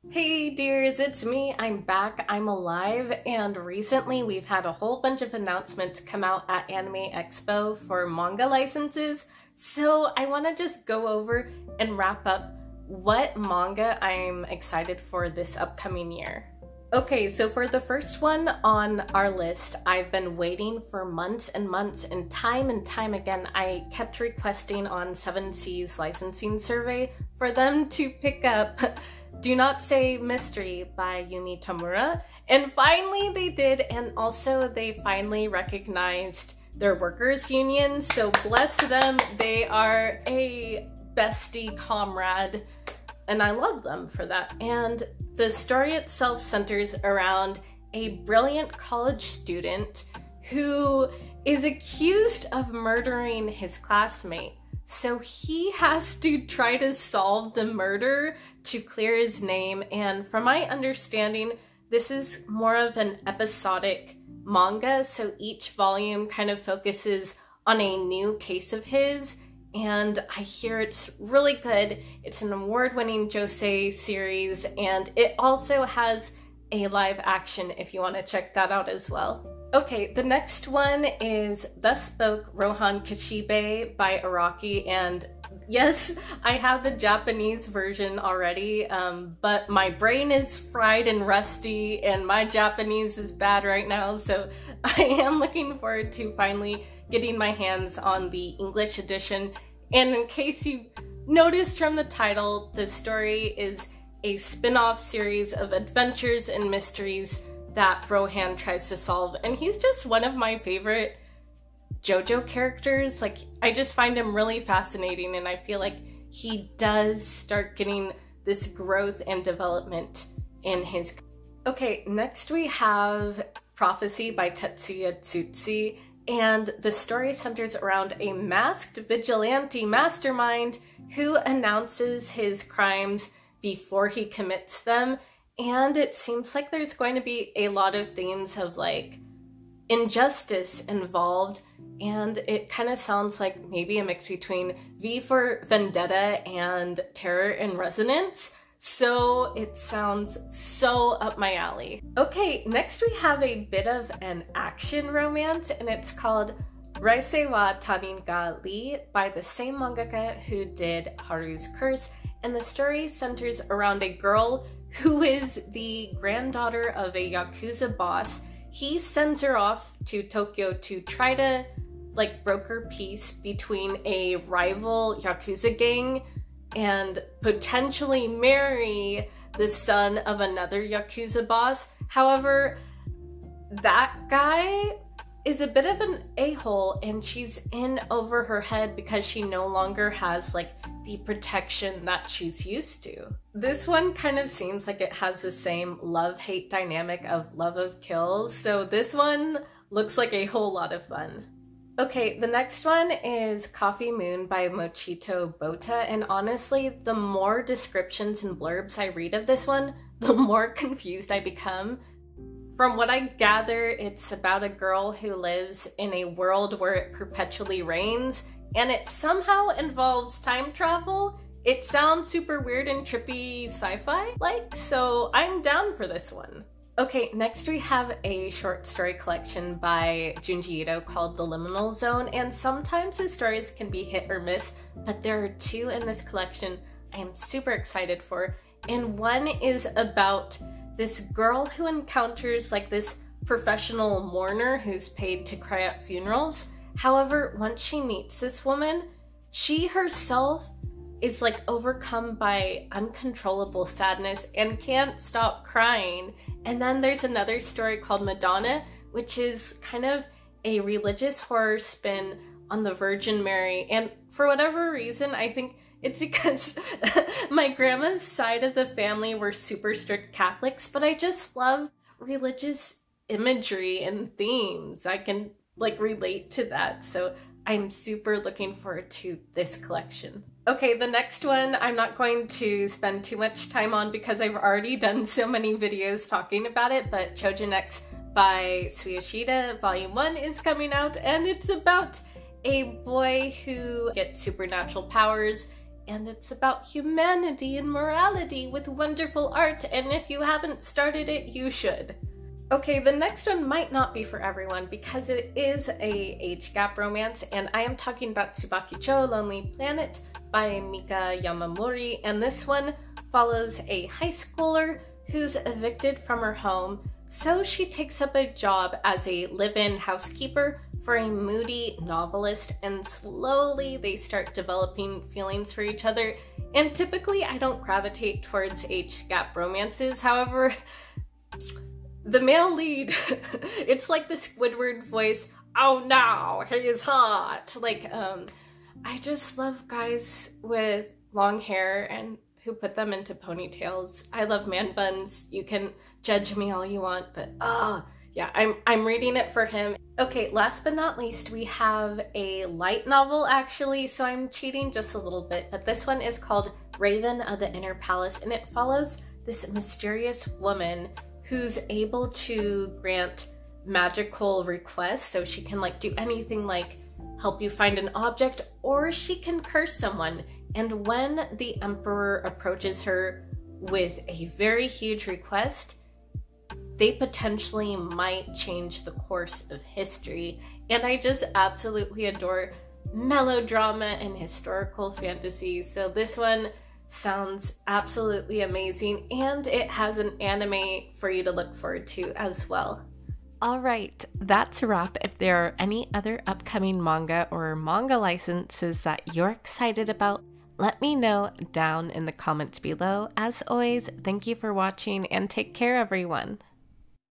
Hey dears, it's me, I'm back, I'm alive, and recently we've had a whole bunch of announcements come out at Anime Expo for manga licenses, so I want to just go over and wrap up what manga I'm excited for this upcoming year. Okay, so for the first one on our list, I've been waiting for months and months, and time again, I kept requesting on 7C's licensing survey for them to pick up Do Not Say Mystery by Yumi Tamura, and finally they did, and also they finally recognized their workers union, so bless them, they are a bestie comrade, and I love them for that. And the story itself centers around a brilliant college student who is accused of murdering his classmate. So he has to try to solve the murder to clear his name, and from my understanding, this is more of an episodic manga, so each volume kind of focuses on a new case of his, and I hear it's really good. It's an award-winning josei series, and it also has a live action if you want to check that out as well. Okay, the next one is Thus Spoke Rohan Kishibe by Araki, and yes, I have the Japanese version already, but my brain is fried and rusty and my Japanese is bad right now, so I am looking forward to finally getting my hands on the English edition. And in case you noticed from the title, the story is a spin-off series of adventures and mysteries that Rohan tries to solve, and he's just one of my favorite JoJo characters. Like, I just find him really fascinating, and I feel like he does start getting this growth and development in his... Okay, next we have Prophesy by Tetsuya Tsutsi, and the story centers around a masked vigilante mastermind who announces his crimes before he commits them. And it seems like there's going to be a lot of themes of like injustice involved, and it kind of sounds like maybe a mix between V for Vendetta and Terror in Resonance. So it sounds so up my alley. Okay, next we have a bit of an action romance, and it's called Raisei wa Tanin ga Li by the same mangaka who did Haru's Curse, and the story centers around a girl who is the granddaughter of a Yakuza boss. He sends her off to Tokyo to try to like broker peace between a rival Yakuza gang and potentially marry the son of another Yakuza boss. However, that guy is a bit of an a-hole, and she's in over her head because she no longer has like the protection that she's used to. This one kind of seems like it has the same love-hate dynamic of Love of Kills, so this one looks like a whole lot of fun. Okay, the next one is Coffee Moon by Mochito Bota, and honestly, the more descriptions and blurbs I read of this one, the more confused I become. From what I gather, it's about a girl who lives in a world where it perpetually rains, and it somehow involves time travel. It sounds super weird and trippy sci-fi like, so I'm down for this one. Okay, next we have a short story collection by Junji Ito called The Liminal Zone, and sometimes his stories can be hit or miss, but there are two in this collection I am super excited for, and one is about this girl who encounters like this professional mourner who's paid to cry at funerals. However, once she meets this woman, she herself is like overcome by uncontrollable sadness and can't stop crying. And then there's another story called Madonna, which is kind of a religious horror spin on the Virgin Mary. And for whatever reason, I think it's because my grandma's side of the family were super strict Catholics, but I just love religious imagery and themes. I can like relate to that, so I'm super looking forward to this collection. Okay, the next one I'm not going to spend too much time on because I've already done so many videos talking about it, but Choujin X by Suyoshida Volume 1 is coming out, and it's about a boy who gets supernatural powers and it's about humanity and morality with wonderful art, and if you haven't started it, you should. Okay, the next one might not be for everyone because it is a age gap romance, and I am talking about Tsubaki-chou, Lonely Planet by Mika Yamamori, and this one follows a high schooler who's evicted from her home, so she takes up a job as a live-in housekeeper for a moody novelist, and slowly they start developing feelings for each other. And typically I don't gravitate towards age gap romances, however, the male lead, it's like the Squidward voice, oh no, he's hot. Like, I just love guys with long hair and who put them into ponytails. I love man buns. You can judge me all you want, but yeah, I'm reading it for him. Okay, last but not least, we have a light novel actually, so I'm cheating just a little bit, but this one is called Raven of the Inner Palace, and it follows this mysterious woman who's able to grant magical requests, so she can like do anything like help you find an object, or she can curse someone. And when the emperor approaches her with a very huge request, they potentially might change the course of history. And I just absolutely adore melodrama and historical fantasy, so this one sounds absolutely amazing, and it has an anime for you to look forward to as well. Alright, that's a wrap. If there are any other upcoming manga or manga licenses that you're excited about, let me know down in the comments below. As always, thank you for watching and take care everyone.